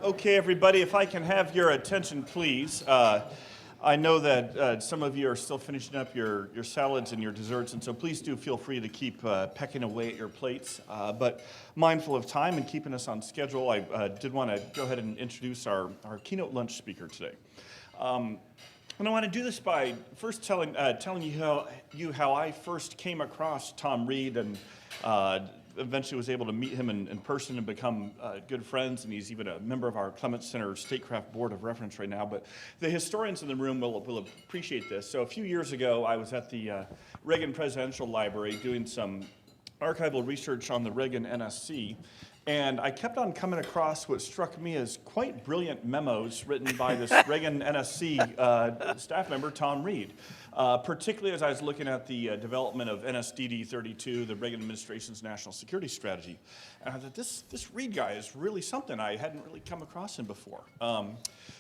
Okay, everybody, if I can have your attention, please. I know that some of you are still finishing up your salads and your desserts, and so please do feel free to keep pecking away at your plates. But mindful of time and keeping us on schedule, I did want to go ahead and introduce our keynote lunch speaker today. And I want to do this by first telling you how I first came across Tom Reed and eventually was able to meet him in person and become good friends, and he's even a member of our Clements Center Statecraft Board of Reference right now. But the historians in the room will appreciate this. So a few years ago, I was at the Reagan Presidential Library doing some archival research on the Reagan NSC, and I kept on coming across what struck me as quite brilliant memos written by this Reagan NSC staff member, Tom Reed. Particularly as I was looking at the development of NSDD-32, the Reagan administration's national security strategy. And I thought, this Reed guy is really something. I hadn't really come across him before.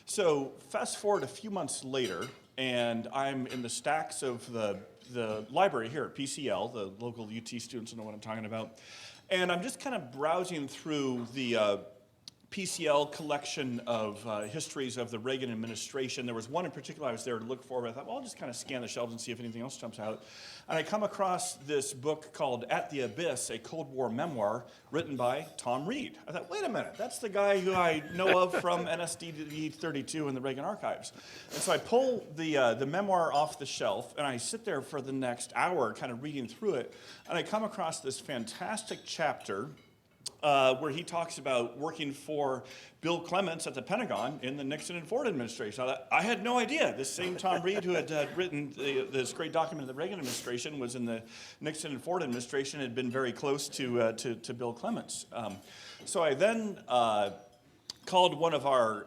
So fast forward a few months later, and I'm in the stacks of the library here at PCL, the local UT students know what I'm talking about. And I'm just kind of browsing through the PCL collection of histories of the Reagan administration. There was one in particular I was there to look for, but I thought, well, I'll just kind of scan the shelves and see if anything else jumps out. And I come across this book called At the Abyss, a Cold War memoir written by Tom Reed. I thought, wait a minute, that's the guy who I know of from NSDD-32 in the Reagan archives. And so I pull the memoir off the shelf, and I sit there for the next hour kind of reading through it, and I come across this fantastic chapter where he talks about working for Bill Clements at the Pentagon in the Nixon and Ford administration. I had no idea. This same Tom Reed, who had written this great document of the Reagan administration, was in the Nixon and Ford administration, had been very close to Bill Clements. So I then called one of our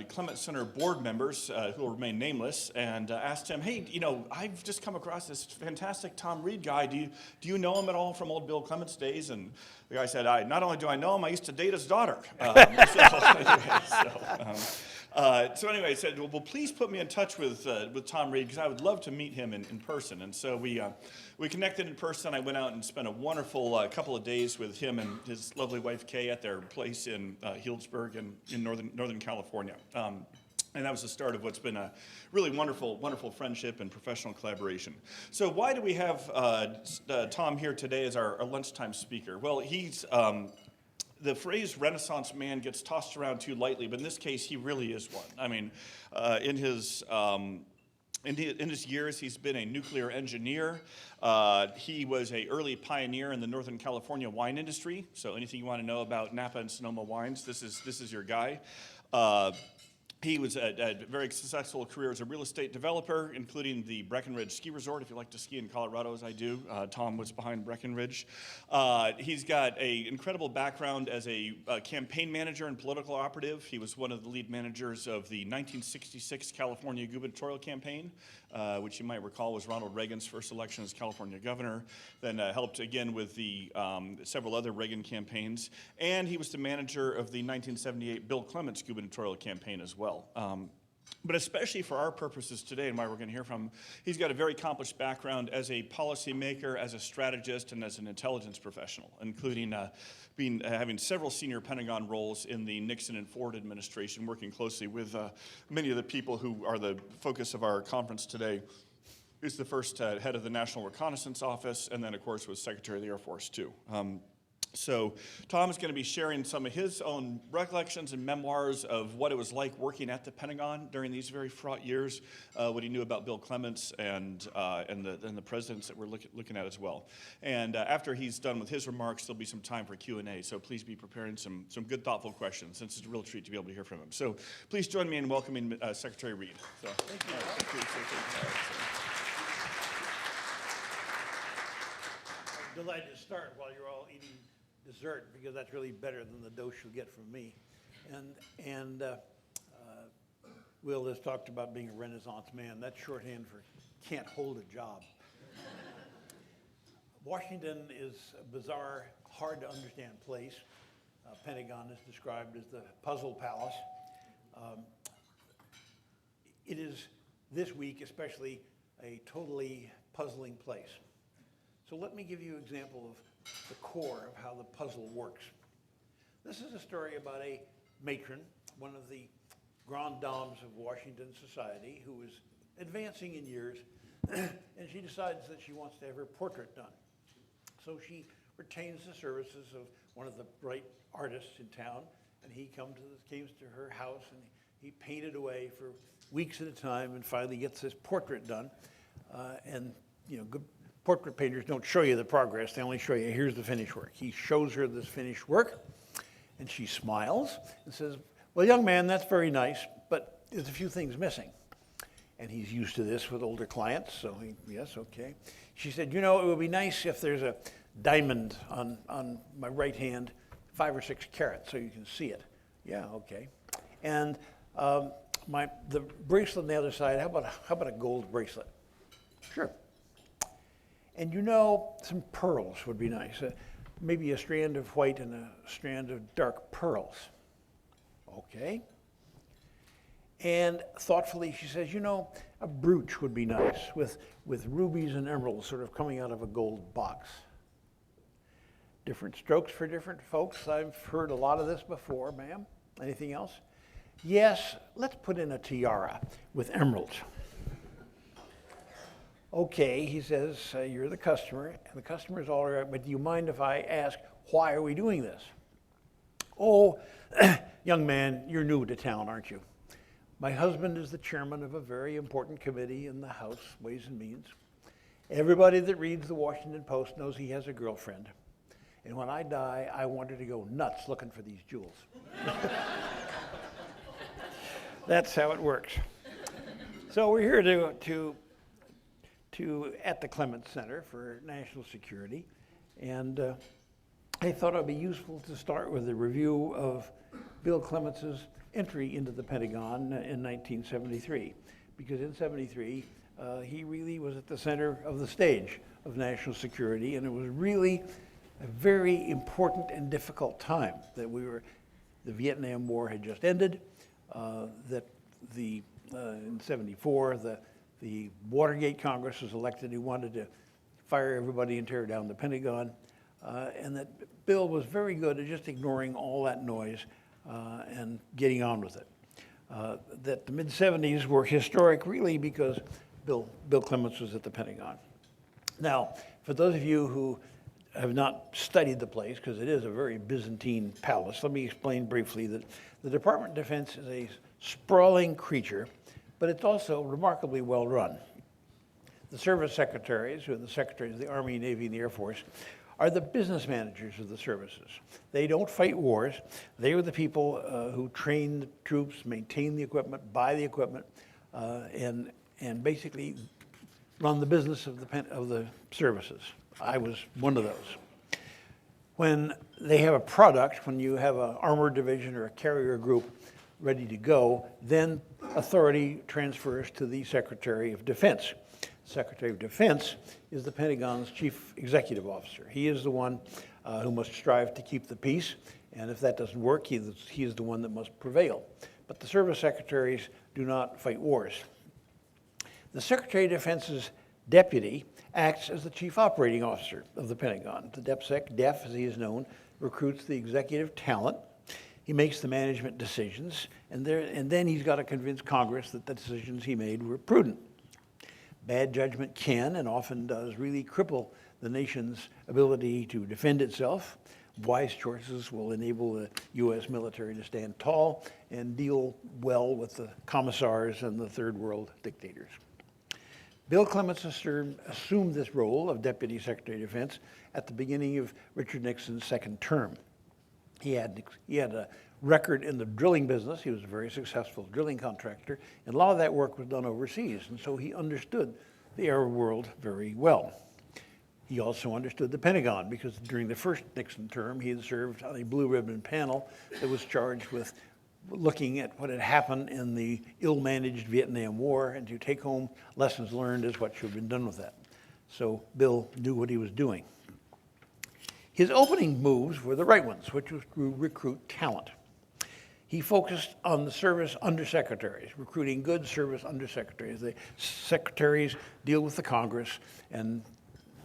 Clements Center board members, who will remain nameless, and asked him, hey, I've just come across this fantastic Tom Reed guy. Do you know him at all from old Bill Clements days? And the guy said, not only do I know him, I used to date his daughter. So anyway, I said, well, please put me in touch with Tom Reed, because I would love to meet him in person. And so we connected in person. I went out and spent a wonderful couple of days with him and his lovely wife, Kay, at their place in Healdsburg in Northern California. And that was the start of what's been a really wonderful friendship and professional collaboration. So why do we have Tom here today as our lunchtime speaker? Well, he's the phrase Renaissance man gets tossed around too lightly, but in this case, he really is one. I mean, in his years, he's been a nuclear engineer. He was an early pioneer in the Northern California wine industry. So anything you want to know about Napa and Sonoma wines, this is your guy. He was a very successful career as a real estate developer, including the Breckenridge Ski Resort. If you like to ski in Colorado, as I do, Tom was behind Breckenridge. He's got an incredible background as a campaign manager and political operative. He was one of the lead managers of the 1966 California gubernatorial campaign, which you might recall was Ronald Reagan's first election as California governor. Then helped again with the several other Reagan campaigns. And he was the manager of the 1978 Bill Clements gubernatorial campaign as well. But especially for our purposes today and why we're going to hear from him, he's got a very accomplished background as a policymaker, as a strategist, and as an intelligence professional, including having several senior Pentagon roles in the Nixon and Ford administration, working closely with many of the people who are the focus of our conference today. He's the first head of the National Reconnaissance Office, and then, of course, was Secretary of the Air Force, too. So Tom is going to be sharing some of his own recollections and memoirs of what it was like working at the Pentagon during these very fraught years, what he knew about Bill Clements and the presidents that we're looking at as well. And after he's done with his remarks, there'll be some time for Q&A. So please be preparing some good, thoughtful questions, since it's a real treat to be able to hear from him. So please join me in welcoming Secretary Reed. So, thank you. I'm delighted to start while you're all eating dessert, because that's really better than the dose you'll get from me. And Will has talked about being a Renaissance man. That's shorthand for can't hold a job. Washington is a bizarre, hard to understand place. Pentagon is described as the puzzle palace. It is this week especially a totally puzzling place. So let me give you an example of the core of how the puzzle works. This is a story about a matron one of the grand dames of Washington society who is advancing in years, and she decides that she wants to have her portrait done. So she retains the services of one of the bright artists in town, and he came to her house, and he painted away for weeks at a time, and finally gets this portrait done. And you know, good portrait painters don't show you the progress; they only show you, here's the finished work. He shows her this finished work, and she smiles and says, "Well, young man, that's very nice, but there's a few things missing." And he's used to this with older clients, so yes, okay. She said, "You know, it would be nice if there's a diamond on my right hand, 5 or 6 carats, so you can see it." Yeah, okay. And the bracelet on the other side, how about a gold bracelet? Sure. And you know, some pearls would be nice. Maybe a strand of white and a strand of dark pearls. Okay. And thoughtfully she says, you know, a brooch would be nice with rubies and emeralds sort of coming out of a gold box. Different strokes for different folks. I've heard a lot of this before, ma'am. Anything else? Yes, let's put in a tiara with emeralds. Okay, he says, you're the customer, and the customer's all right, but do you mind if I ask, why are we doing this? Oh, young man, you're new to town, aren't you? My husband is the chairman of a very important committee in the House, Ways and Means. Everybody that reads the Washington Post knows he has a girlfriend. And when I die, I want her to go nuts looking for these jewels. That's how it works. So we're here at the Clements Center for National Security, and I thought it would be useful to start with a review of Bill Clements's entry into the Pentagon in 1973, because in 73 he really was at the center of the stage of national security, and it was really a very important and difficult time that the Vietnam War had just ended, that in 74 the Watergate Congress was elected who wanted to fire everybody and tear down the Pentagon, and that Bill was very good at just ignoring all that noise and getting on with it. That the mid-70s were historic really because Bill Clements was at the Pentagon. Now, for those of you who have not studied the place, because it is a very Byzantine palace, let me explain briefly that the Department of Defense is a sprawling creature, but it's also remarkably well run. The service secretaries, who are the secretaries of the Army, Navy, and the Air Force, are the business managers of the services. They don't fight wars. They are the people who train the troops, maintain the equipment, buy the equipment, and basically run the business of the services. I was one of those. When they have a product, when you have an armored division or a carrier group ready to go, then authority transfers to the Secretary of Defense. Secretary of Defense is the Pentagon's chief executive officer. He is the one who must strive to keep the peace, and if that doesn't work, he is the one that must prevail. But the service secretaries do not fight wars. The Secretary of Defense's deputy acts as the chief operating officer of the Pentagon. The DepSec, DEF as he is known, recruits the executive talent. He makes the management decisions, and then he's got to convince Congress that the decisions he made were prudent. Bad judgment can, and often does, really cripple the nation's ability to defend itself. Wise choices will enable the U.S. military to stand tall and deal well with the commissars and the third world dictators. Bill Clements assumed this role of Deputy Secretary of Defense at the beginning of Richard Nixon's second term. He had a record in the drilling business. He was a very successful drilling contractor, and a lot of that work was done overseas, and so he understood the Arab world very well. He also understood the Pentagon, because during the first Nixon term, he had served on a blue ribbon panel that was charged with looking at what had happened in the ill-managed Vietnam War, and to take home lessons learned as what should have been done with that. So Bill knew what he was doing. His opening moves were the right ones, which was to recruit talent. He focused on the service undersecretaries, recruiting good service undersecretaries. The secretaries deal with the Congress and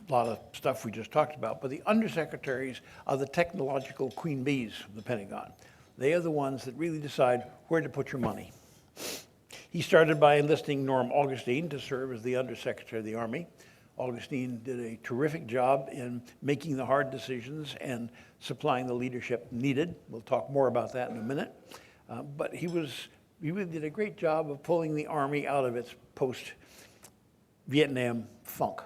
a lot of stuff we just talked about, but the undersecretaries are the technological queen bees of the Pentagon. They are the ones that really decide where to put your money. He started by enlisting Norm Augustine to serve as the Undersecretary of the Army. Augustine did a terrific job in making the hard decisions and supplying the leadership needed. We'll talk more about that in a minute. But he really did a great job of pulling the Army out of its post-Vietnam funk.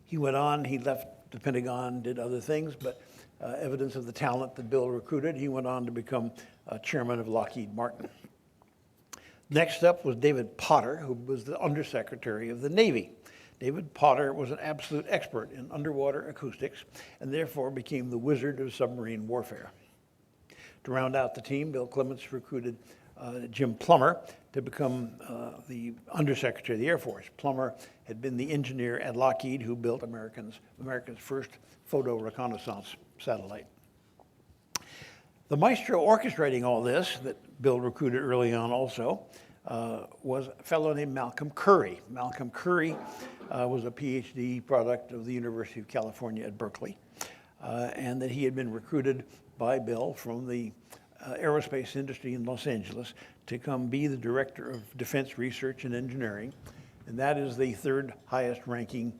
He went on, he left the Pentagon, did other things, but evidence of the talent that Bill recruited, he went on to become chairman of Lockheed Martin. Next up was David Potter, who was the Undersecretary of the Navy. David Potter was an absolute expert in underwater acoustics and therefore became the wizard of submarine warfare. To round out the team, Bill Clements recruited Jim Plummer to become the Undersecretary of the Air Force. Plummer had been the engineer at Lockheed who built America's first photo reconnaissance satellite. The maestro orchestrating all this, that Bill recruited early on also, was a fellow named Malcolm Curry. Malcolm Curry was a PhD product of the University of California at Berkeley, and that he had been recruited by Bill from the aerospace industry in Los Angeles to come be the Director of Defense Research and Engineering, and that is the third highest ranking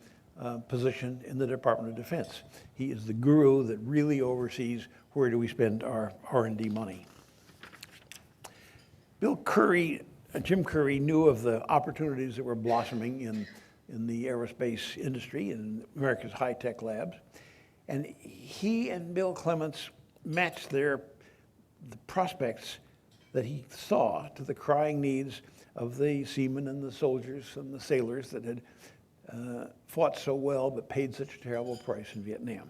position in the Department of Defense. He is the guru that really oversees where do we spend our R&D money. Jim Curry knew of the opportunities that were blossoming in the aerospace industry and America's high-tech labs, and he and Bill Clements matched the prospects that he saw to the crying needs of the seamen and the soldiers and the sailors that had fought so well but paid such a terrible price in Vietnam.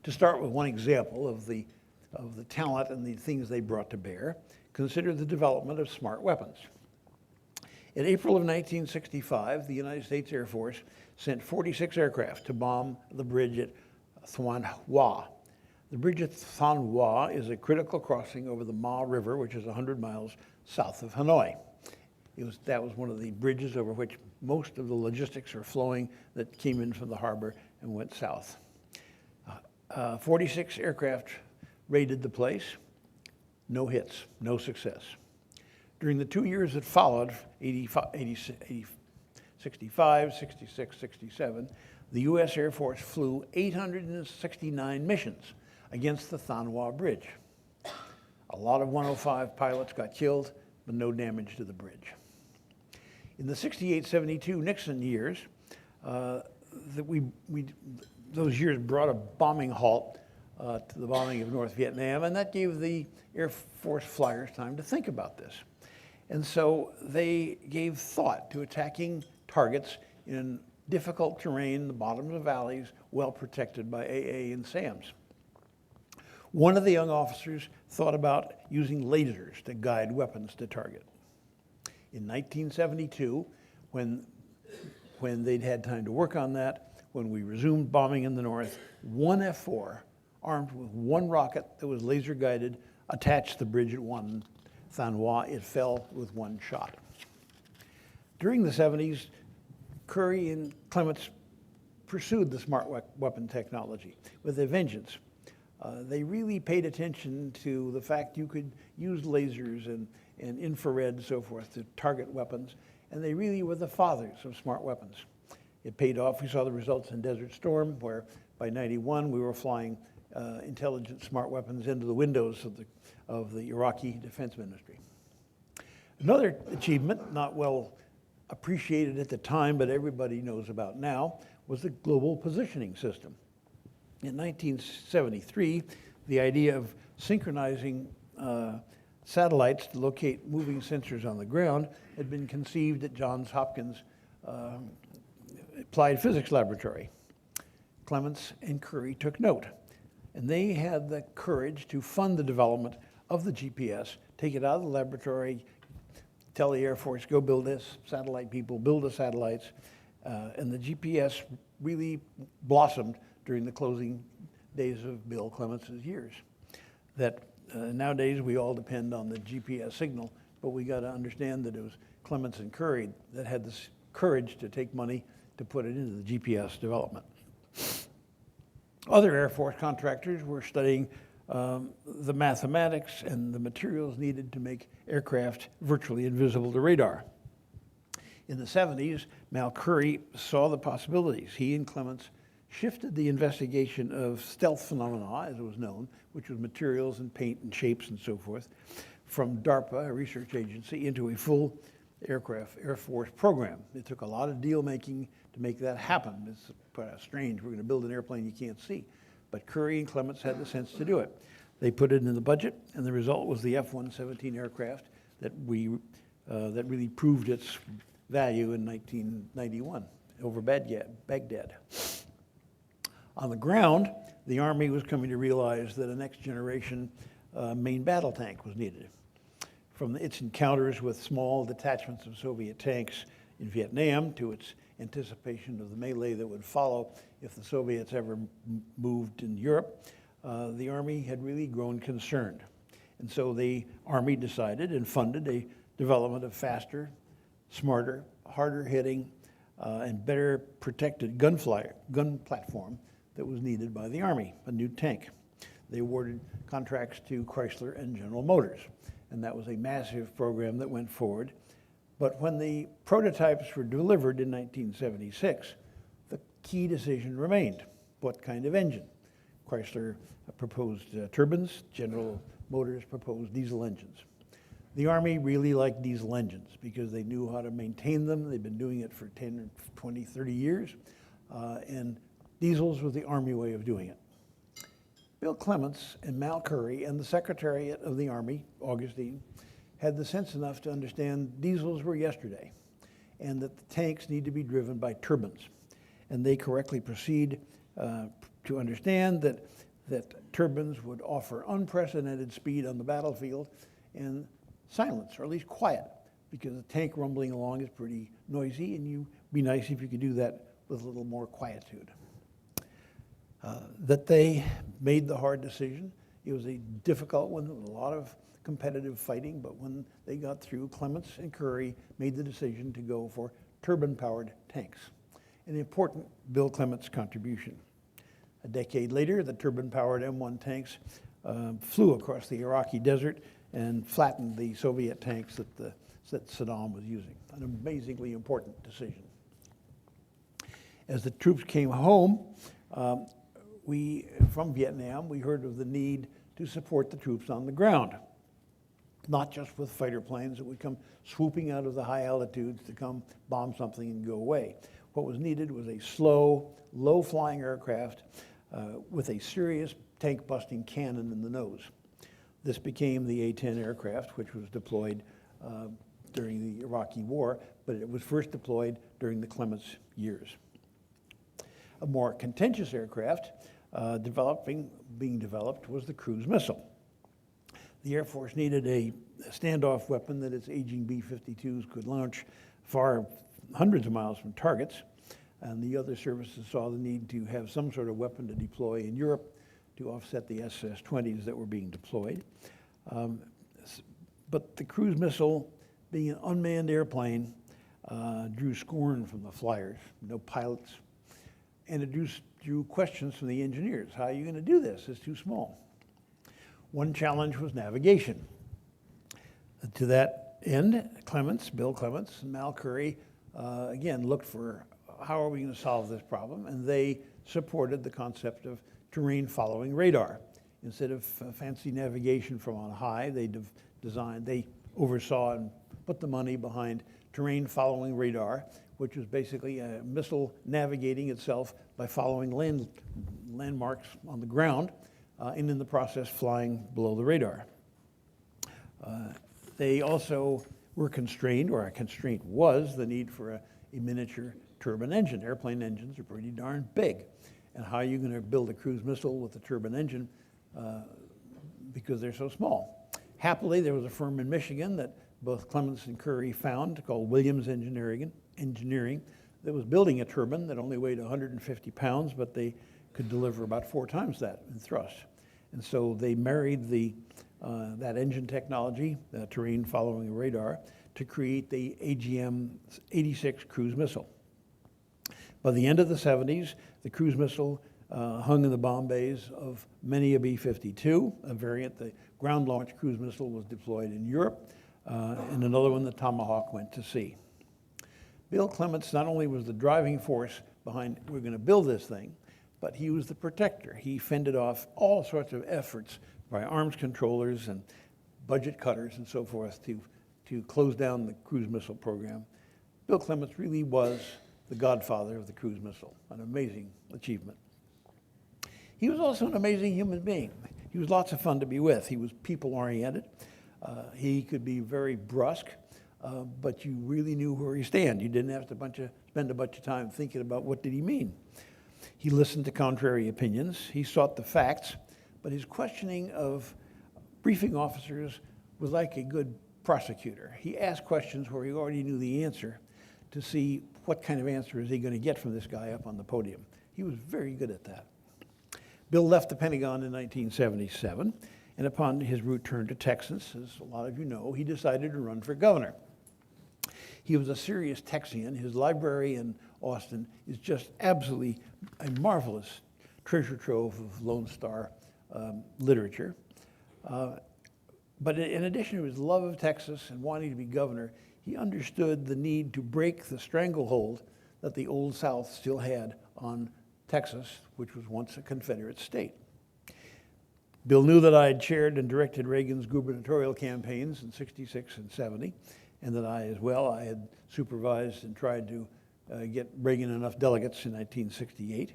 To start with one example of the talent and the things they brought to bear, consider the development of smart weapons. In April of 1965, the United States Air Force sent 46 aircraft to bomb the bridge at Thuan Hoa. The bridge at Thuan Hoa is a critical crossing over the Ma River, which is 100 miles south of Hanoi. That was one of the bridges over which most of the logistics are flowing that came in from the harbor and went south. 46 aircraft raided the place, no hits, no success. During the 2 years that followed, 65, 66, 67, the U.S. Air Force flew 869 missions against the Thuan Hoa Bridge. A lot of 105 pilots got killed, but no damage to the bridge. In the 68-72 Nixon years, those years brought a bombing halt to the bombing of North Vietnam, and that gave the Air Force flyers time to think about this. And so they gave thought to attacking targets in difficult terrain, the bottoms of valleys, well protected by AA and SAMs. One of the young officers thought about using lasers to guide weapons to target. In 1972, when they'd had time to work on that, when we resumed bombing in the north, one F-4, armed with one rocket that was laser guided, attached the bridge at Thuan Hoa. It fell with one shot. During the 70s, Curry and Clements pursued the smart weapon technology with a vengeance. They really paid attention to the fact you could use lasers and infrared and so forth to target weapons, and they really were the fathers of smart weapons. It paid off. We saw the results in Desert Storm, where by 91 we were flying intelligent smart weapons into the windows of the Iraqi Defense Ministry. Another achievement, not well appreciated at the time, but everybody knows about now, was the Global Positioning System. In 1973, the idea of synchronizing satellites to locate moving sensors on the ground had been conceived at Johns Hopkins Applied Physics Laboratory. Clements and Curry took note, and they had the courage to fund the development of the GPS, take it out of the laboratory, tell the Air Force, go build this, satellite people, build the satellites, and the GPS really blossomed during the closing days of Bill Clements' years. That nowadays we all depend on the GPS signal, but we got to understand that it was Clements and Curry that had the courage to take money to put it into the GPS development. Other Air Force contractors were studying the mathematics and the materials needed to make aircraft virtually invisible to radar. In the 70s, Mal Curry saw the possibilities. He and Clements shifted the investigation of stealth phenomena, as it was known, which was materials and paint and shapes and so forth, from DARPA, a research agency, into a full Air Force program. It took a lot of deal making to make that happen. It's strange, we're going to build an airplane you can't see. But Curry and Clements had the sense to do it. They put it in the budget, and the result was the F-117 aircraft that really proved its value in 1991 over Baghdad. On the ground, the Army was coming to realize that a next generation main battle tank was needed. From its encounters with small detachments of Soviet tanks in Vietnam to its anticipation of the melee that would follow if the Soviets ever moved in Europe, the Army had really grown concerned. And so the Army decided and funded a development of faster, smarter, harder hitting, and better protected gun platform that was needed by the Army, a new tank. They awarded contracts to Chrysler and General Motors, and that was a massive program that went forward. But when the prototypes were delivered in 1976, the key decision remained: what kind of engine? Chrysler proposed turbines, General Motors proposed diesel engines. The Army really liked diesel engines because they knew how to maintain them. They've been doing it for 10, 20, 30 years, and diesels was the Army way of doing it. Bill Clements and Mal Curry and the Secretariat of the Army, Augustine, had the sense enough to understand diesels were yesterday and that the tanks need to be driven by turbines. And they correctly proceed to understand that turbines would offer unprecedented speed on the battlefield and silence, or at least quiet, because the tank rumbling along is pretty noisy, and it'd be nice if you could do that with a little more quietude. That they made the hard decision. It was a difficult one, a lot of competitive fighting, but when they got through, Clements and Curry made the decision to go for turbine-powered tanks, an important Bill Clements contribution. A decade later, the turbine-powered M1 tanks flew across the Iraqi desert and flattened the Soviet tanks that Saddam was using, an amazingly important decision. As the troops came home, from Vietnam, we heard of the need to support the troops on the ground, not just with fighter planes that would come swooping out of the high altitudes to come bomb something and go away. What was needed was a slow, low-flying aircraft with a serious tank-busting cannon in the nose. This became the A-10 aircraft, which was deployed during the Iraqi War, but it was first deployed during the Clements years. A more contentious aircraft being developed was the cruise missile. The Air Force needed a standoff weapon that its aging B-52s could launch hundreds of miles from targets, and the other services saw the need to have some sort of weapon to deploy in Europe to offset the SS-20s that were being deployed. But the cruise missile, being an unmanned airplane, drew scorn from the flyers, no pilots, and it drew questions from the engineers. How are you going to do this? It's too small. One challenge was navigation. To that end, Bill Clements, and Mal Curry, again, looked for how are we going to solve this problem, and they supported the concept of terrain-following radar. Instead of fancy navigation from on high, they oversaw and put the money behind terrain-following radar, which was basically a missile navigating itself by following landmarks on the ground, and in the process flying below the radar. They also were constrained, or a constraint was the need for a miniature turbine engine. Airplane engines are pretty darn big. And how are you going to build a cruise missile with a turbine engine because they're so small? Happily, there was a firm in Michigan that both Clements and Curry found called Williams Engineering that was building a turbine that only weighed 150 pounds, but they could deliver about 4 times that in thrust. And so they married that engine technology, terrain following radar, to create the AGM-86 cruise missile. By the end of the 70s, the cruise missile hung in the bomb bays of many a B-52, a variant. The ground-launched cruise missile was deployed in Europe, and another one, the Tomahawk, went to sea. Bill Clements not only was the driving force behind, we're going to build this thing, but he was the protector. He fended off all sorts of efforts by arms controllers and budget cutters and so forth to close down the cruise missile program. Bill Clements really was the godfather of the cruise missile, an amazing achievement. He was also an amazing human being. He was lots of fun to be with. He was people-oriented. He could be very brusque, but you really knew where he stand. You didn't have to spend a bunch of time thinking about what did he mean. He listened to contrary opinions. He sought the facts, but his questioning of briefing officers was like a good prosecutor. He asked questions where he already knew the answer to see what kind of answer is he going to get from this guy up on the podium. He was very good at that. Bill left the Pentagon in 1977, and upon his return to Texas, as a lot of you know, he decided to run for governor. He was a serious Texian. His library in Austin is just absolutely a marvelous treasure trove of Lone Star literature. But in addition to his love of Texas and wanting to be governor, he understood the need to break the stranglehold that the Old South still had on Texas, which was once a Confederate state. Bill knew that I had chaired and directed Reagan's gubernatorial campaigns in '66 and '70, and that I had supervised and tried to get Reagan enough delegates in 1968.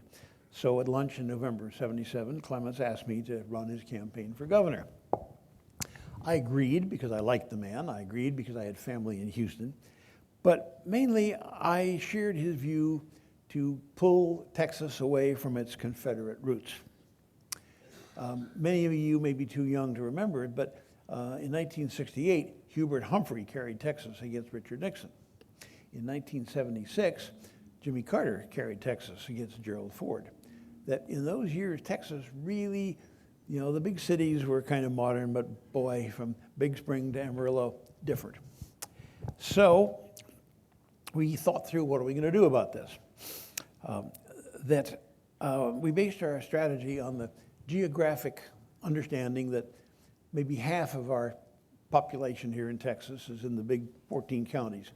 So at lunch in November '77, Clements asked me to run his campaign for governor. I agreed because I liked the man. I agreed because I had family in Houston. But mainly, I shared his view to pull Texas away from its Confederate roots. Many of you may be too young to remember it, but in 1968, Hubert Humphrey carried Texas against Richard Nixon. In 1976, Jimmy Carter carried Texas against Gerald Ford. That in those years, Texas really, the big cities were kind of modern, but boy, from Big Spring to Amarillo, different. So we thought through, what are we going to do about this? We based our strategy on the geographic understanding that maybe half of our population here in Texas is in the big 14 counties: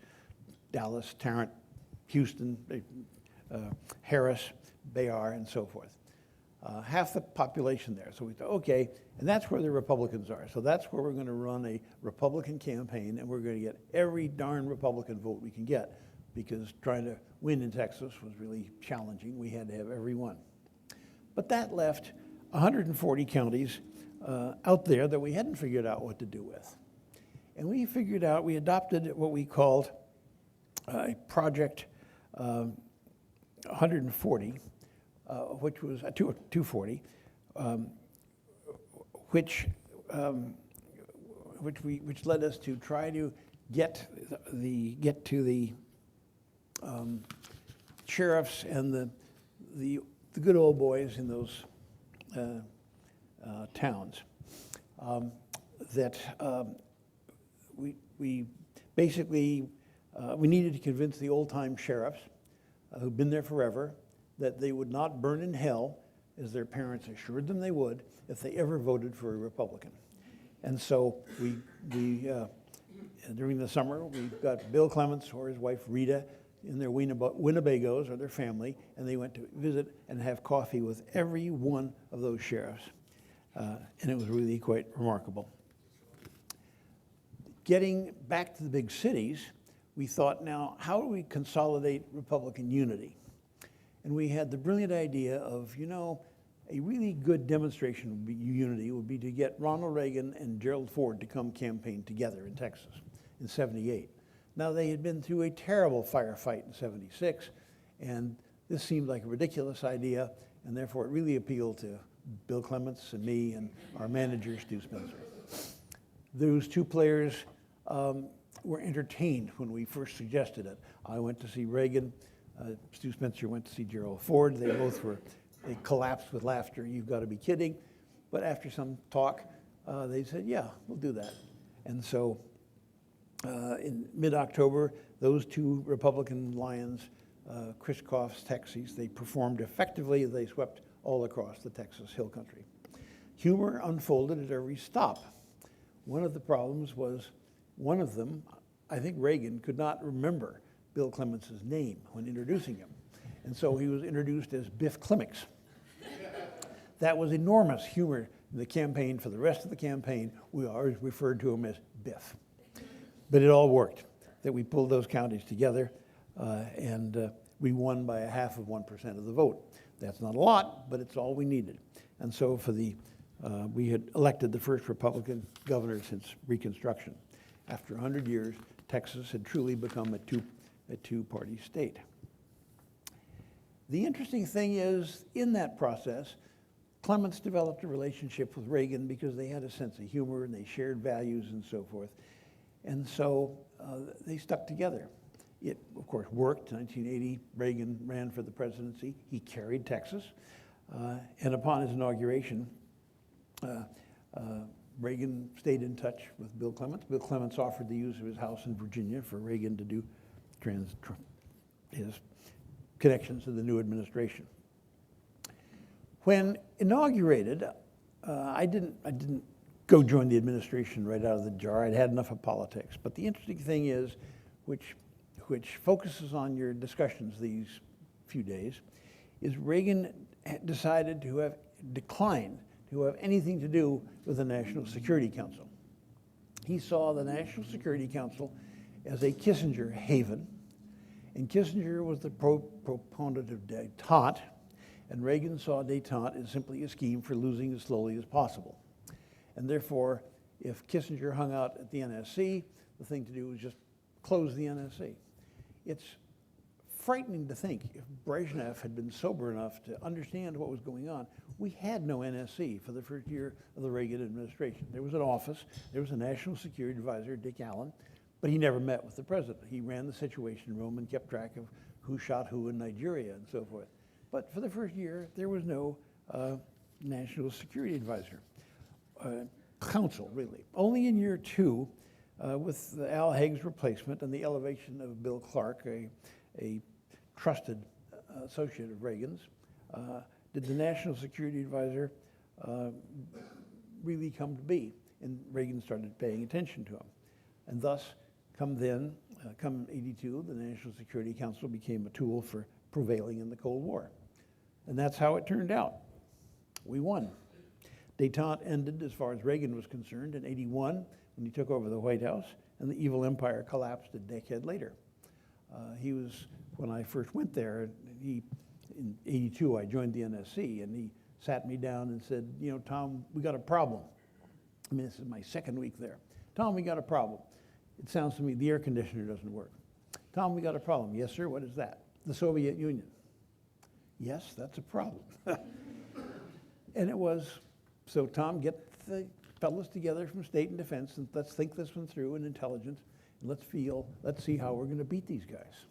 Dallas, Tarrant, Houston, Harris, Bayard, and so forth. Half the population there. So we thought, okay, and that's where the Republicans are. So that's where we're going to run a Republican campaign, and we're going to get every darn Republican vote we can get, because trying to win in Texas was really challenging. We had to have every one. But that left 140 counties out there that we hadn't figured out what to do with. And we adopted what we called Project 140, which was 240, which led us to try to get to the sheriffs and the good old boys in those towns. We basically needed to convince the old-time sheriffs who'd been there forever that they would not burn in hell, as their parents assured them they would, if they ever voted for a Republican. And so during the summer, we got Bill Clements or his wife Rita in their Winnebagos, or their family, and they went to visit and have coffee with every one of those sheriffs. And it was really quite remarkable. Getting back to the big cities, we thought, now, how do we consolidate Republican unity? And we had the brilliant idea of, a really good demonstration of unity would be to get Ronald Reagan and Gerald Ford to come campaign together in Texas in '78. Now, they had been through a terrible firefight in '76, and this seemed like a ridiculous idea, and therefore it really appealed to Bill Clements and me and our manager, Stu Spencer. Those two players were entertained when we first suggested it. I went to see Reagan. Stu Spencer went to see Gerald Ford. They collapsed with laughter. You've got to be kidding. But after some talk, they said, yeah, we'll do that. And so in mid-October, those two Republican lions crisscrossed Texas. They performed effectively. They swept all across the Texas Hill Country. Humor unfolded at every stop. One of the problems was one of them, I think Reagan could not remember Bill Clements' name when introducing him. And so he was introduced as Biff Clements. That was enormous humor in the campaign. For the rest of the campaign, we always referred to him as Biff. But it all worked, that we pulled those counties together, and we won by 0.5% of the vote. That's not a lot, but it's all we needed. And so we had elected the first Republican governor since Reconstruction. After 100 years, Texas had truly become a two-party state. The interesting thing is, in that process, Clements developed a relationship with Reagan because they had a sense of humor and they shared values and so forth. And so they stuck together. It, of course, worked. In 1980, Reagan ran for the presidency. He carried Texas. And upon his inauguration, Reagan stayed in touch with Bill Clements. Bill Clements offered the use of his house in Virginia for Reagan to do his connections to the new administration. When inaugurated, I didn't go join the administration right out of the jar. I'd had enough of politics. But the interesting thing is, which focuses on your discussions these few days, is Reagan decided to have declined to have anything to do with the National Security Council. He saw the National Security Council as a Kissinger haven, and Kissinger was the proponent of détente, and Reagan saw détente as simply a scheme for losing as slowly as possible. And therefore, if Kissinger hung out at the NSC, the thing to do was just close the NSC. It's frightening to think if Brezhnev had been sober enough to understand what was going on. We had no NSC for the first year of the Reagan administration. There was an office, there was a National Security Advisor, Dick Allen, but he never met with the president. He ran the Situation Room and kept track of who shot who in Nigeria and so forth. But for the first year, there was no National Security Advisor. Council, really. Only in year 2, with Al Haig's replacement and the elevation of Bill Clark, a trusted associate of Reagan's, did the National Security Advisor really come to be. And Reagan started paying attention to him. And thus, come 82, the National Security Council became a tool for prevailing in the Cold War. And that's how it turned out. We won. Détente ended as far as Reagan was concerned in 81 when he took over the White House, and the evil empire collapsed a decade later. He was, when I first went there, in 82 I joined the NSC, and he sat me down and said, you know, Tom, we got a problem. I mean, this is my second week there. Tom, we got a problem. It sounds to me the air conditioner doesn't work. Tom, we got a problem. Yes, sir, what is that? The Soviet Union. Yes, that's a problem. And it was, so Tom, get the fellows together from State and Defense, and let's think this one through in intelligence, and let's see how we're going to beat these guys.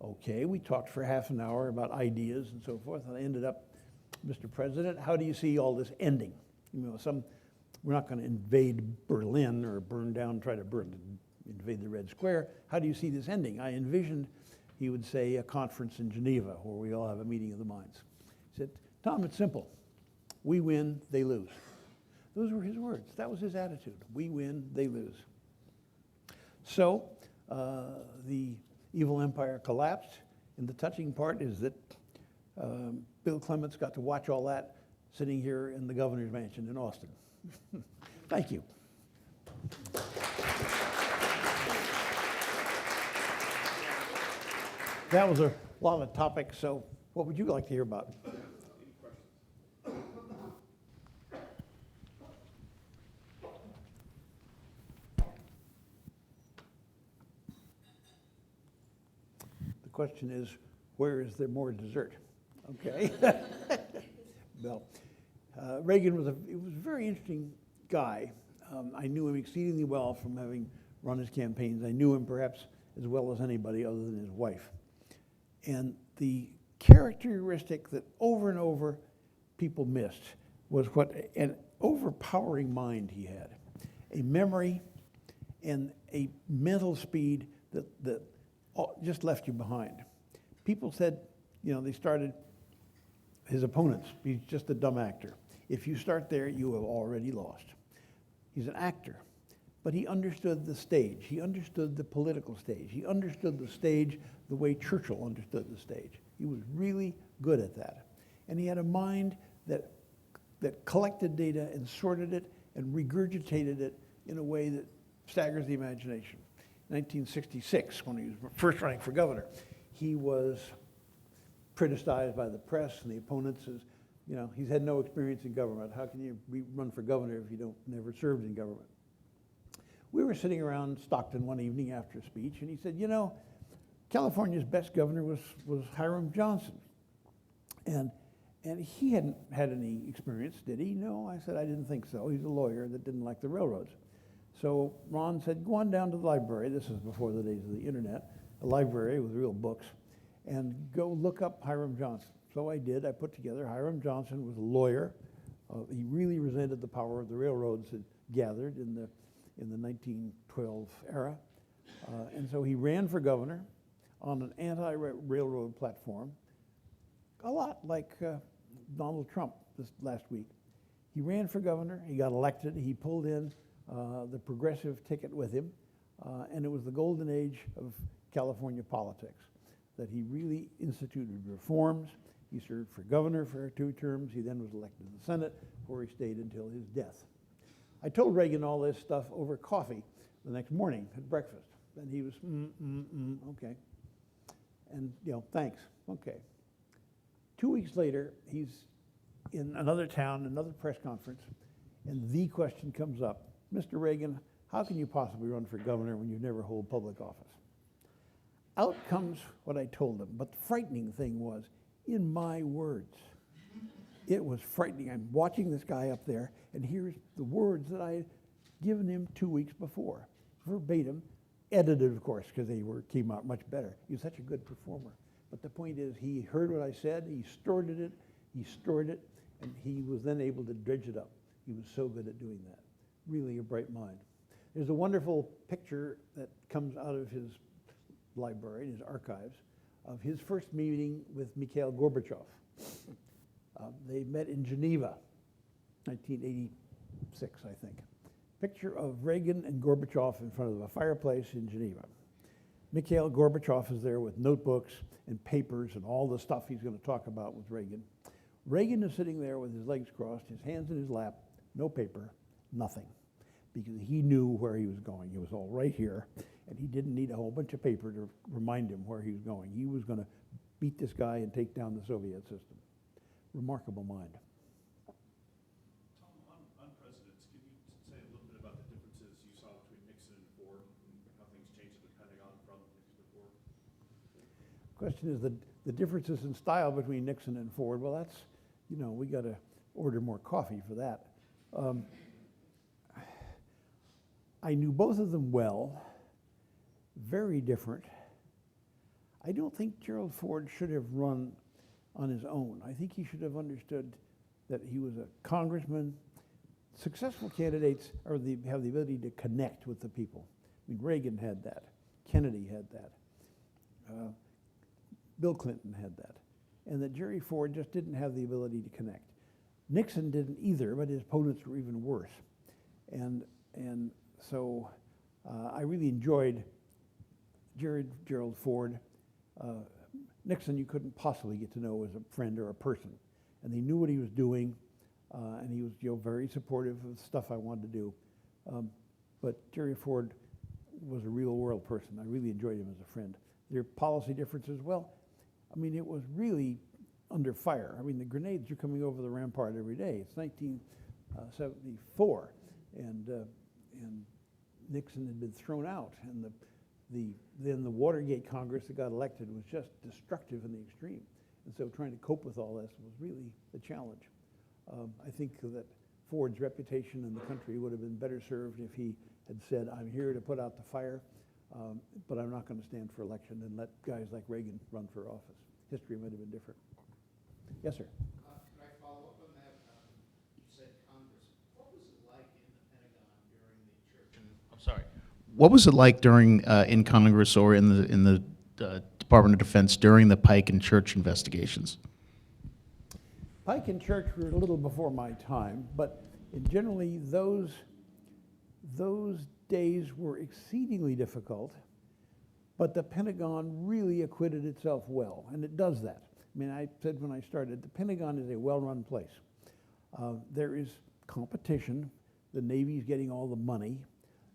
Okay, we talked for half an hour about ideas and so forth, and I ended up, Mr. President, how do you see all this ending? You know, we're not going to invade Berlin or try to invade the Red Square. How do you see this ending? I envisioned, he would say, a conference in Geneva where we all have a meeting of the minds. He said, Tom, it's simple. We win, they lose. Those were his words. That was his attitude. We win, they lose. So the evil empire collapsed, and the touching part is that Bill Clements got to watch all that sitting here in the governor's mansion in Austin. Thank you. That was a lot of topics, so what would you like to hear about? The question is, where is there more dessert? Okay. Well, Reagan was a very interesting guy. I knew him exceedingly well from having run his campaigns. I knew him perhaps as well as anybody other than his wife. And the characteristic that over and over people missed was what an overpowering mind he had, a memory and a mental speed that just left you behind. People said, you know, they started his opponents. He's just a dumb actor. If you start there, you have already lost. He's an actor, but he understood the stage. He understood the political stage. He understood the stage the way Churchill understood the stage. He was really good at that. And he had a mind that collected data and sorted it and regurgitated it in a way that staggers the imagination. 1966, when he was first running for governor, he was criticized by the press and the opponents as, you know, he's had no experience in government. How can you run for governor if you never served in government? We were sitting around Stockton one evening after a speech, and he said, you know, California's best governor was Hiram Johnson. And he hadn't had any experience, did he? No, I said, I didn't think so. He's a lawyer that didn't like the railroads. So Ron said, go on down to the library. This is before the days of the internet, a library with real books, and go look up Hiram Johnson. So I did. I put together Hiram Johnson was a lawyer. He really resented the power of the railroads that gathered in the 1912 era. And so he ran for governor on an anti-railroad platform, a lot like Donald Trump this last week. He ran for governor. He got elected. He pulled in the progressive ticket with him, and it was the golden age of California politics, that he really instituted reforms. He served for governor for 2 terms. He then was elected to the Senate, where he stayed until his death. I told Reagan all this stuff over coffee the next morning at breakfast, and he was, okay. And, you know, thanks, okay. 2 weeks later, he's in another town, another press conference, and the question comes up, Mr. Reagan, how can you possibly run for governor when you never hold public office? Out comes what I told him, but the frightening thing was, in my words, it was frightening. I'm watching this guy up there, and here's the words that I had given him 2 weeks before, verbatim, edited, of course, because came out much better. He was such a good performer. But the point is, he heard what I said, he stored it, and he was then able to dredge it up. He was so good at doing that. Really a bright mind. There's a wonderful picture that comes out of his library, his archives, of his first meeting with Mikhail Gorbachev. They met in Geneva, 1986, I think. Picture of Reagan and Gorbachev in front of a fireplace in Geneva. Mikhail Gorbachev is there with notebooks and papers and all the stuff he's going to talk about with Reagan. Reagan is sitting there with his legs crossed, his hands in his lap, no paper, nothing, because he knew where he was going. It was all right here, and he didn't need a whole bunch of paper to remind him where he was going. He was going to beat this guy and take down the Soviet system. Remarkable mind. Tom, on presidents, can you say a little bit about the differences you saw between Nixon and Ford and how things changed at the Pentagon from Nixon to Ford? Question is the differences in style between Nixon and Ford. Well, that's, you know, we got to order more coffee for that. I knew both of them well, very different. I don't think Gerald Ford should have run on his own. I think he should have understood that he was a congressman. Successful candidates have the ability to connect with the people. I mean, Reagan had that. Kennedy had that. Bill Clinton had that. And that Jerry Ford just didn't have the ability to connect. Nixon didn't either, but his opponents were even worse. And so I really enjoyed Gerald Ford. Nixon you couldn't possibly get to know as a friend or a person. And he knew what he was doing, and he was very supportive of the stuff I wanted to do. But Jerry Ford was a real world person. I really enjoyed him as a friend. Their policy differences, well, I mean, it was really under fire. I mean, the grenades are coming over the rampart every day. It's 1974, and Nixon had been thrown out, and then the Watergate Congress that got elected was just destructive in the extreme. And so trying to cope with all this was really the challenge. I think that Ford's reputation in the country would have been better served if he had said, I'm here to put out the fire, but I'm not going to stand for election, and let guys like Reagan run for office. History might have been different. Yes, sir. Could I follow up on that? You said Congress. What was it like in the Pentagon during the church? I'm sorry. What was it like during in Congress or in the Department of Defense during the Pike and Church investigations? Pike and Church were a little before my time, but generally those days were exceedingly difficult, but the Pentagon really acquitted itself well, and it does that. I mean, I said when I started, the Pentagon is a well-run place. There is competition. The Navy's getting all the money.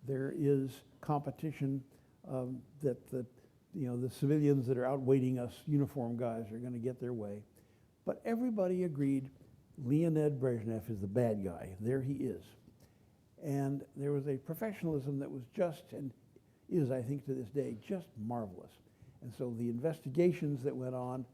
There is competition that the civilians that are out waiting us, uniformed guys, are going to get their way. But everybody agreed Leonid Brezhnev is the bad guy. There he is. And there was a professionalism that was just, and is, I think, to this day, just marvelous. And so the investigations that went on,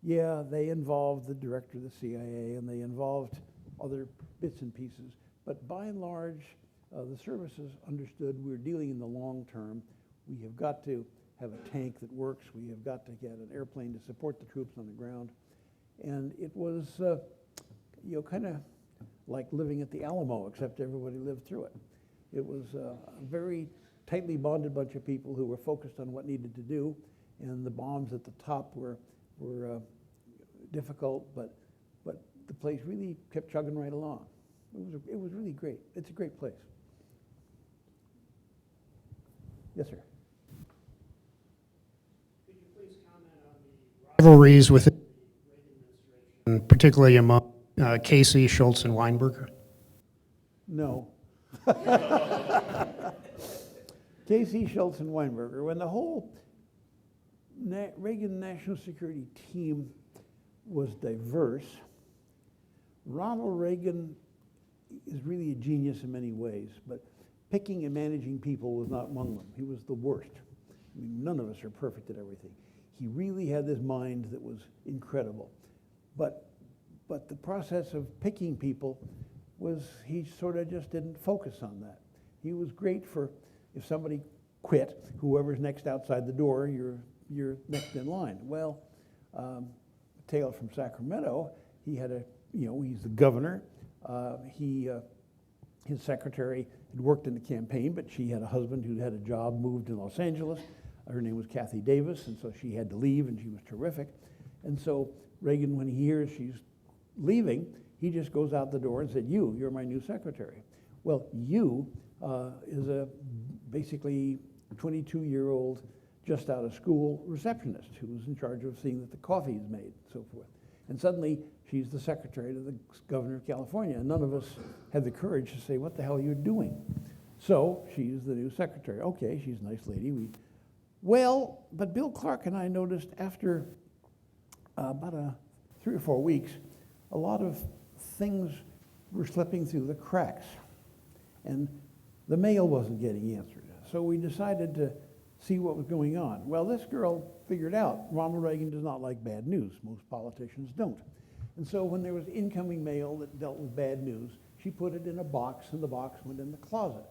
yeah, they involved the director of the CIA, and they involved other bits and pieces. But by and large, the services understood we're dealing in the long term. We have got to have a tank that works. We have got to get an airplane to support the troops on the ground. And it was, kind of like living at the Alamo, except everybody lived through it. It was a very tightly bonded bunch of people who were focused on what needed to do, and the bombs at the top were difficult, but the place really kept chugging right along. It was really great. It's a great place. Yes, sir. Could you please comment on the rivalries within the Reagan administration, particularly among Casey, Schultz, and Weinberger? No. Casey, Schultz, and Weinberger, when the whole Reagan national security team was diverse, Ronald Reagan is really a genius in many ways, but picking and managing people was not among them. He was the worst. I mean, none of us are perfect at everything. He really had this mind that was incredible. But the process of picking people was, he sort of just didn't focus on that. He was great for, if somebody quit, whoever's next outside the door, you're next in line. Well, tale from Sacramento, he had he's the governor. His secretary had worked in the campaign, but she had a husband who had a job, moved to Los Angeles. Her name was Kathy Davis, and so she had to leave, and she was terrific. And so Reagan, when he hears she's leaving, he just goes out the door and said, you're my new secretary. Well, is a basically 22-year-old, just out of school receptionist who's in charge of seeing that the coffee is made and so forth. And suddenly, she's the secretary to the governor of California, and none of us had the courage to say, what the hell are you doing? So she's the new secretary. Okay, she's a nice lady. But Bill Clark and I noticed after about 3 or 4 weeks, a lot of things were slipping through the cracks, and the mail wasn't getting answered. So we decided to see what was going on. Well, this girl figured out Ronald Reagan does not like bad news. Most politicians don't. And so when there was incoming mail that dealt with bad news, she put it in a box, and the box went in the closet.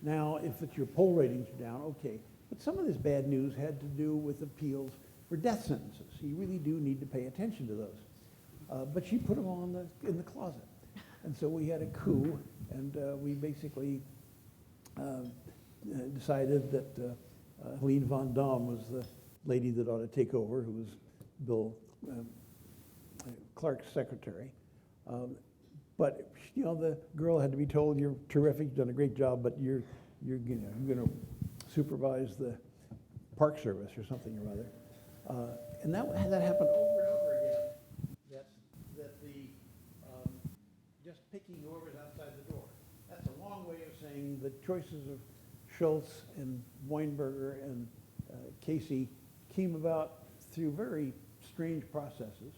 Now, if it's your poll ratings are down, okay. But some of this bad news had to do with appeals for death sentences. You really do need to pay attention to those. But she put them all in the closet. And so we had a coup, and we basically decided that Helene von Daum was the lady that ought to take over, who was Bill Clark's secretary. But the girl had to be told, "You're terrific, you've done a great job, but you're going to supervise the Park Service or something or other." And that happened over and over again. That the just picking whoever's outside the door. That's a long way of saying the choices of Schultz and Weinberger and Casey came about through very strange processes.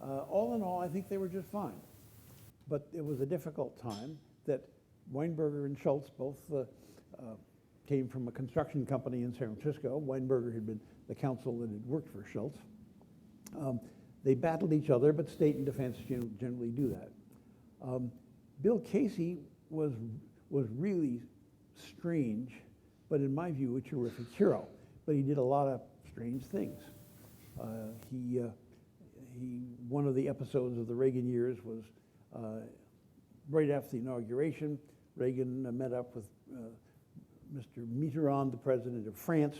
All in all, I think they were just fine. But it was a difficult time that Weinberger and Schultz both came from a construction company in San Francisco. Weinberger had been the counsel that had worked for Schultz. They battled each other, but state and defense generally do that. Bill Casey was really strange, but in my view, a terrific hero. But he did a lot of strange things. One of the episodes of the Reagan years was right after the inauguration. Reagan met up with Mr. Mitterrand, the president of France.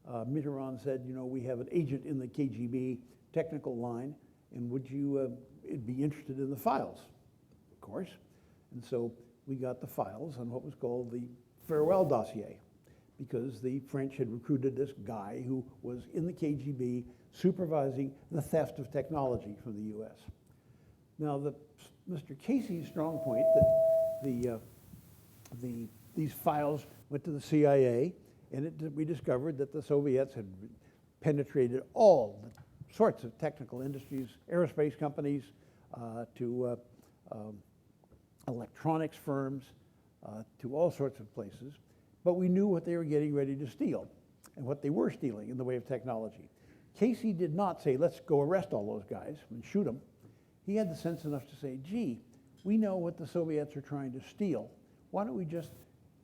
Mitterrand said, we have an agent in the KGB technical line, and would you be interested in the files? Of course. And so we got the files on what was called the farewell dossier, because the French had recruited this guy who was in the KGB supervising the theft of technology from the US. Now, Mr. Casey's strong point that these files went to the CIA, and we discovered that the Soviets had penetrated all the sorts of technical industries, aerospace companies, to electronics firms, to all sorts of places. But we knew what they were getting ready to steal and what they were stealing in the way of technology. Casey did not say, let's go arrest all those guys and shoot them. He had the sense enough to say, gee, we know what the Soviets are trying to steal. Why don't we just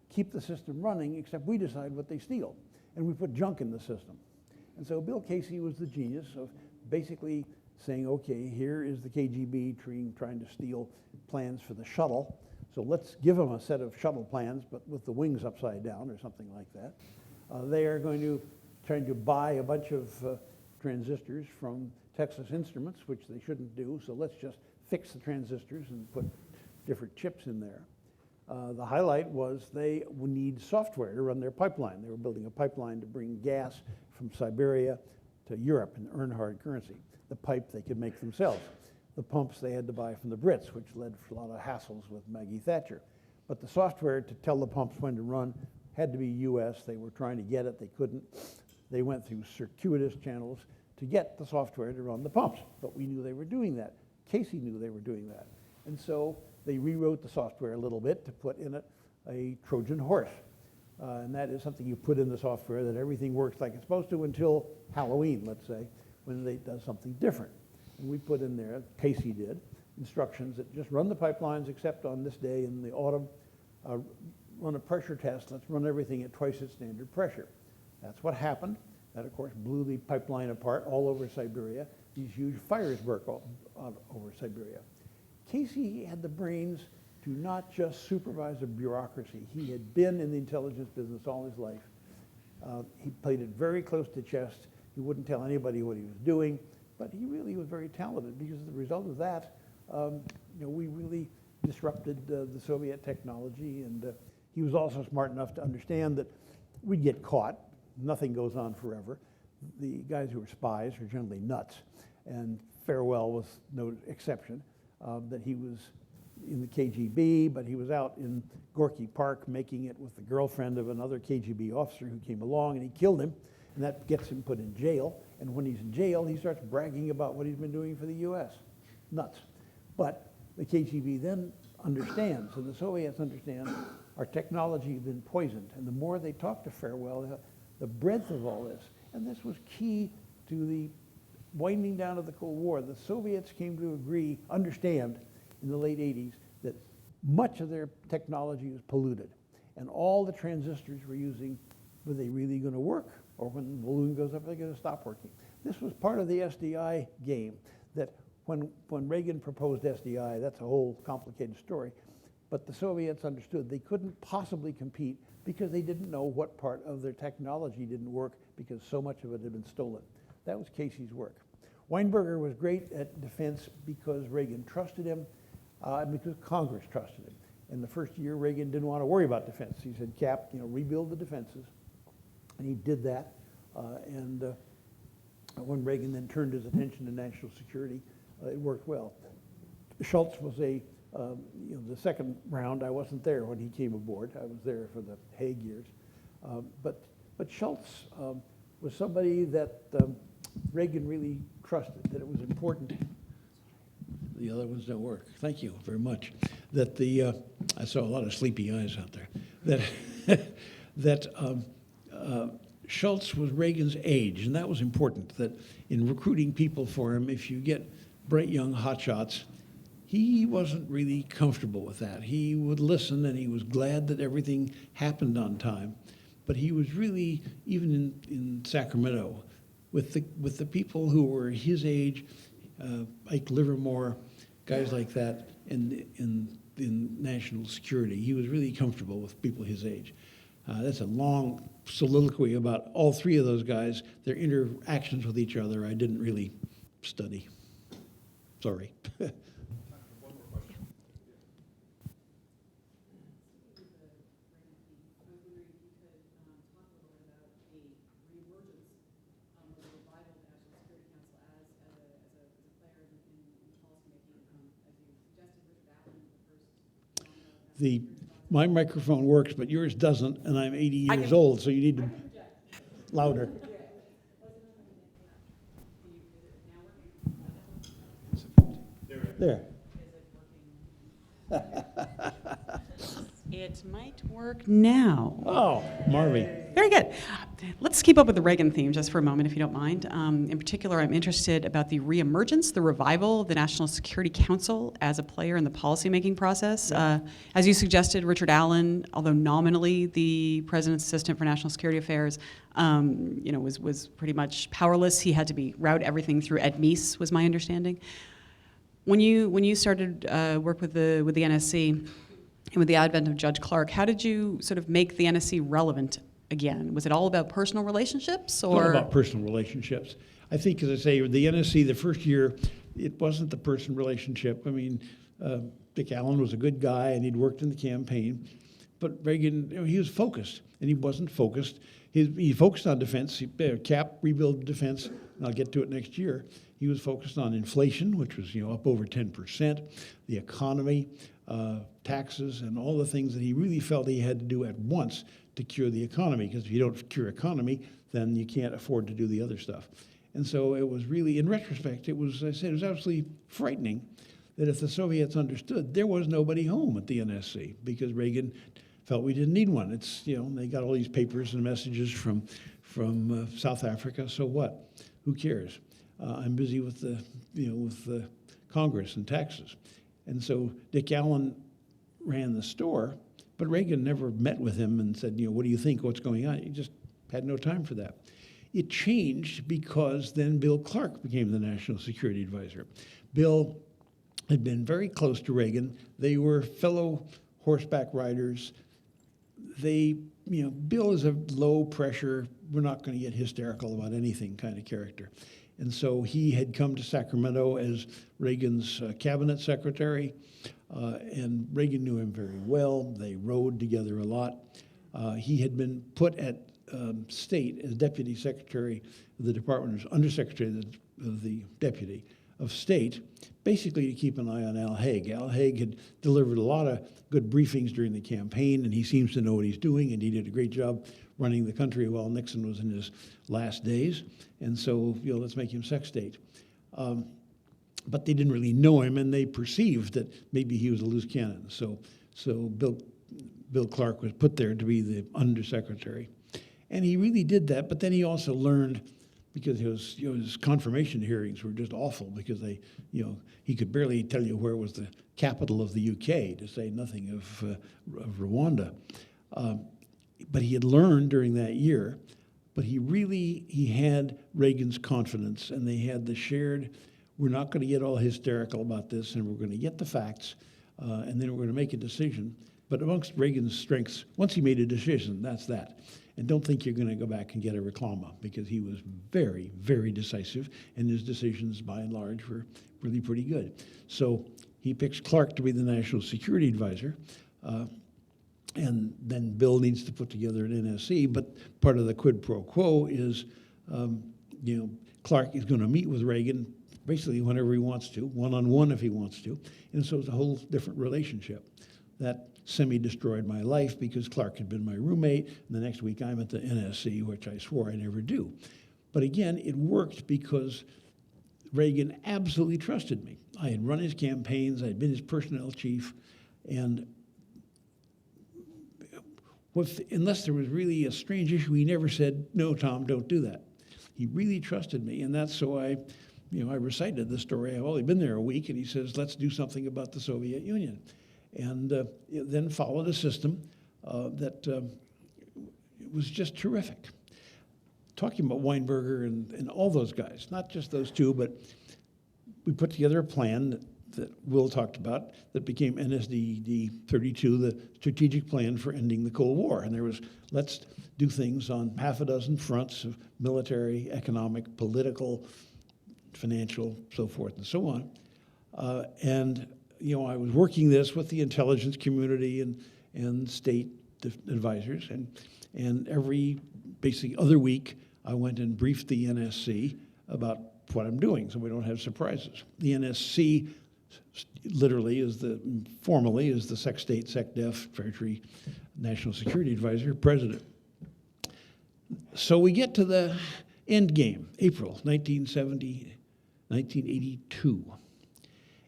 keep the system running, except we decide what they steal? And we put junk in the system. And so Bill Casey was the genius of basically saying, okay, here is the KGB trying to steal plans for the shuttle. So let's give them a set of shuttle plans, but with the wings upside down or something like that. They are going to try to buy a bunch of transistors from Texas Instruments, which they shouldn't do, so let's just fix the transistors and put different chips in there. The highlight was they would need software to run their pipeline. They were building a pipeline to bring gas from Siberia to Europe in earn hard currency. The pipe they could make themselves. The pumps they had to buy from the Brits, which led to a lot of hassles with Maggie Thatcher. But the software to tell the pumps when to run had to be US. They were trying to get it, they couldn't. They went through circuitous channels to get the software to run the pumps. But we knew they were doing that. Casey knew they were doing that. And so they rewrote the software a little bit to put in it a Trojan horse. And that is something you put in the software that everything works like it's supposed to until Halloween, let's say, when they does something different. And we put in there, Casey did, instructions that just run the pipelines except on this day in the autumn, run a pressure test, let's run everything at twice its standard pressure. That's what happened. That, of course, blew the pipeline apart all over Siberia. These huge fires broke all over Siberia. Casey had the brains to not just supervise a bureaucracy. He had been in the intelligence business all his life. He played it very close to chest. He wouldn't tell anybody what he was doing, but he really was very talented because as a result of that, we really disrupted the Soviet technology, and he was also smart enough to understand that we'd get caught. Nothing goes on forever. The guys who are spies are generally nuts, and Farewell was no exception. That he was in the KGB, but he was out in Gorky Park making it with the girlfriend of another KGB officer who came along, and he killed him, and that gets him put in jail. And when he's in jail, he starts bragging about what he's been doing for the US. Nuts. But the KGB then understands, and the Soviets understand, our technology has been poisoned. And the more they talk to Farewell, the breadth of all this, and this was key to the winding down of the Cold War. The Soviets came to understand in the late 80s that much of their technology was polluted. And all the transistors we're using, were they really going to work? Or when the balloon goes up, they're going to stop working. This was part of the SDI game, that when Reagan proposed SDI, that's a whole complicated story, but the Soviets understood they couldn't possibly compete because they didn't know what part of their technology didn't work because so much of it had been stolen. That was Casey's work. Weinberger was great at defense because Reagan trusted him and because Congress trusted him. In the first year, Reagan didn't want to worry about defense. He said, Cap, rebuild the defenses. And he did that. When Reagan then turned his attention to national security, it worked well. Schultz was the second round. I wasn't there when he came aboard. I was there for the Haig years. But Schultz was somebody that Reagan really trusted, that it was important. The other ones don't work. Thank you very much. That I saw a lot of sleepy eyes out there. That Schultz was Reagan's age, and that was important. That in recruiting people for him, if you get bright young hotshots, he wasn't really comfortable with that. He would listen, and he was glad that everything happened on time. But he was really, even in Sacramento, with the people who were his age, Ike Livermore, guys like that, in national security. He was really comfortable with people his age. That's a long soliloquy about all three of those guys, their interactions with each other. I didn't really study. Sorry. My microphone works, but yours doesn't, and I'm 80 years old, so you need to louder. There. It might work now. Oh, Marvy. Very good. Let's keep up with the Reagan theme just for a moment, if you don't mind. In particular, I'm interested about the reemergence, the revival of the National Security Council as a player in the policymaking process. As you suggested, Richard Allen, although nominally the president's assistant for national security affairs, was pretty much powerless. He had to route everything through Ed Meese, was my understanding. When you started work with the NSC and with the advent of Judge Clark, how did you sort of make the NSC relevant again? Was it all about personal relationships, or? It's all about personal relationships. I think, as I say, the NSC, the first year, it wasn't the personal relationship. I mean, Dick Allen was a good guy, and he'd worked in the campaign. But Reagan, he was focused, and he wasn't focused. He focused on defense, cap, rebuild defense, and I'll get to it next year. He was focused on inflation, which was up over 10%, the economy, taxes, and all the things that he really felt he had to do at once to cure the economy, because if you don't cure economy, then you can't afford to do the other stuff. And so it was really, in retrospect, it was absolutely frightening that if the Soviets understood, there was nobody home at the NSC, because Reagan felt we didn't need one. It's, they got all these papers and messages from South Africa, so what? Who cares? I'm busy with the Congress and taxes. And so Dick Allen ran the store, but Reagan never met with him and said, what do you think, what's going on? He just had no time for that. It changed because then Bill Clark became the National Security Advisor. Bill had been very close to Reagan. They were fellow horseback riders. Bill is a low pressure, we're not going to get hysterical about anything kind of character. And so he had come to Sacramento as Reagan's cabinet secretary, and Reagan knew him very well. They rode together a lot. He had been put at State as deputy secretary of the department, or undersecretary of the deputy of State, basically to keep an eye on Al Haig. Al Haig had delivered a lot of good briefings during the campaign, and he seems to know what he's doing, and he did a great job running the country while Nixon was in his last days. And so, let's make him Sec State. But they didn't really know him, and they perceived that maybe he was a loose cannon. So Bill Clark was put there to be the undersecretary. And he really did that, but then he also learned, because his confirmation hearings were just awful, because he could barely tell you where was the capital of the UK, to say nothing of Rwanda. But he had learned during that year, but he had Reagan's confidence, and they had the shared, we're not going to get all hysterical about this, and we're going to get the facts, and then we're going to make a decision. But amongst Reagan's strengths, once he made a decision, that's that. And don't think you're going to go back and get a reclama, because he was very, very decisive, and his decisions, by and large, were really pretty good. So he picks Clark to be the National Security Advisor, and then Bill needs to put together an NSC, but part of the quid pro quo is, Clark is going to meet with Reagan basically whenever he wants to, one-on-one if he wants to, and so it's a whole different relationship. That semi-destroyed my life, because Clark had been my roommate, and the next week I'm at the NSC, which I swore I never do. But again, it worked because Reagan absolutely trusted me. I had run his campaigns, I had been his personnel chief, and unless there was really a strange issue, he never said, no, Tom, don't do that. He really trusted me, and that's so I recited the story. I've only been there a week, and he says, let's do something about the Soviet Union. And it then followed a system that was just terrific. Talking about Weinberger and all those guys, not just those two, but we put together a plan that Will talked about that became NSDD 32, the strategic plan for ending the Cold War. And there was, let's do things on half a dozen fronts of military, economic, political, financial, so forth and so on. And, I was working this with the intelligence community and state advisors. And basically other week, I went and briefed the NSC about what I'm doing so we don't have surprises. The NSC literally formally is the Sec State, Sec Def, Treasury, National Security Advisor, President. So we get to the end game, April 1982.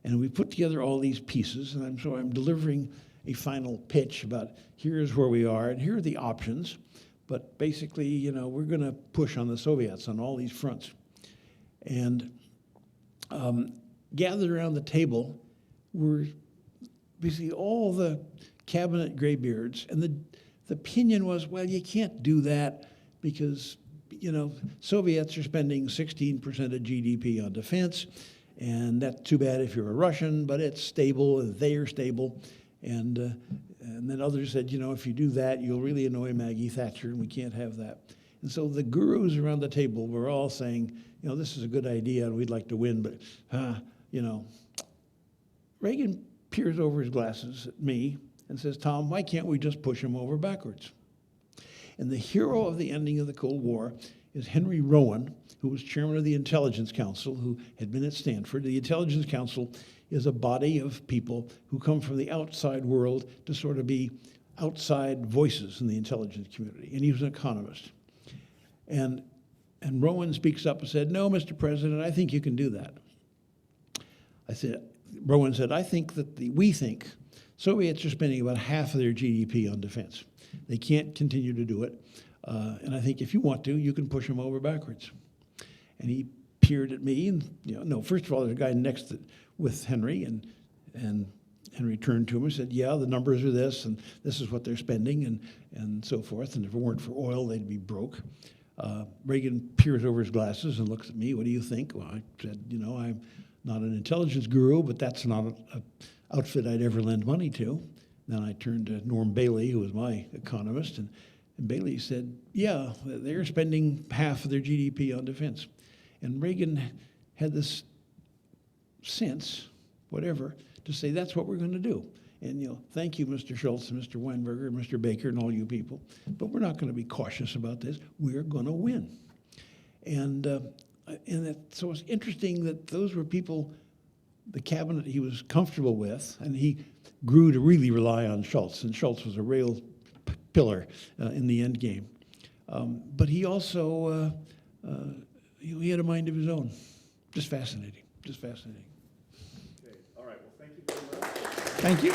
And we put together all these pieces, and I'm delivering a final pitch about here's where we are, and here are the options. But basically, we're going to push on the Soviets on all these fronts. And gathered around the table were basically all the cabinet graybeards, and the opinion was, well, you can't do that because, Soviets are spending 16% of GDP on defense, and that's too bad if you're a Russian, but it's stable, and they are stable. And then others said, if you do that, you'll really annoy Maggie Thatcher, and we can't have that. And so the gurus around the table were all saying, this is a good idea, and we'd like to win, but, Reagan peers over his glasses at me and says, Tom, why can't we just push him over backwards? And the hero of the ending of the Cold War is Henry Rowan, who was chairman of the Intelligence Council, who had been at Stanford. The Intelligence Council is a body of people who come from the outside world to sort of be outside voices in the intelligence community. And he was an economist. And Rowan speaks up and said, no, Mr. President, I think you can do that. Rowan said, we think Soviets are spending about half of their GDP on defense. They can't continue to do it. And I think if you want to, you can push them over backwards. And he peered at me and, no, first of all, there's a guy next with Henry, and Henry turned to him and said, yeah, the numbers are this, and this is what they're spending, and so forth. And if it weren't for oil, they'd be broke. Reagan peers over his glasses and looks at me. What do you think? Well, I said, I'm not an intelligence guru, but that's not an outfit I'd ever lend money to. Then I turned to Norm Bailey, who was my economist, and Bailey said, yeah, they're spending half of their GDP on defense. And Reagan had this sense, whatever, to say that's what we're going to do. And, thank you, Mr. Schultz and Mr. Weinberger and Mr. Baker and all you people, but we're not going to be cautious about this. We're going to win. So it's interesting that those were people, the cabinet he was comfortable with, and he grew to really rely on Schultz, and Schultz was a real pillar in the end game. But he also, he had a mind of his own. Just fascinating, just fascinating. Okay. All right. Well, thank you very much. Thank you.